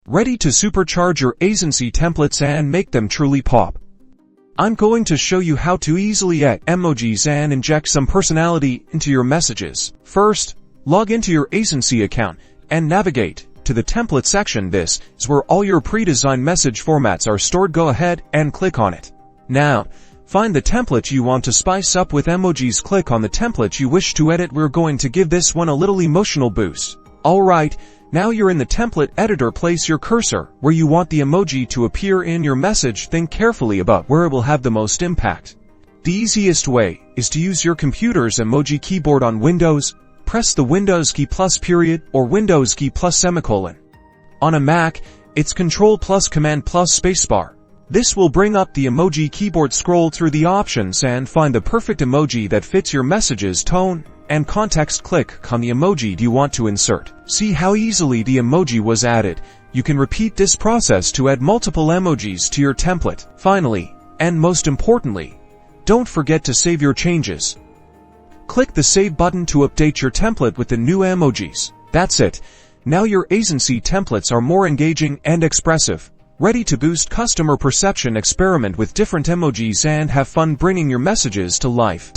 ready to supercharge your Aisensy templates and make them truly pop. I'm going to show you how to easily add emojis and inject some personality into your messages. First, log into your Aisensy account and navigate to the template section. This is where all your pre-designed message formats are stored. Go ahead and click on it. Now, find the template you want to spice up with emojis. Click on the template you wish to edit. We're going to give this one a little emotional boost. Alright, now you're in the template editor. Place your cursor where you want the emoji to appear in your message. Think carefully about where it will have the most impact. The easiest way is to use your computer's emoji keyboard. On Windows, press the Windows key plus period or Windows key plus semicolon. On a Mac, it's Control plus Command plus spacebar. This will bring up the emoji keyboard. Scroll through the options and find the perfect emoji that fits your message's tone and context. Click on the emoji you want to insert. See how easily the emoji was added. You can repeat this process to add multiple emojis to your template. Finally, and most importantly, don't forget to save your changes. Click the Save button to update your template with the new emojis. That's it. Now your Aisensy templates are more engaging and expressive, ready to boost customer perception. Experiment with different emojis and have fun bringing your messages to life.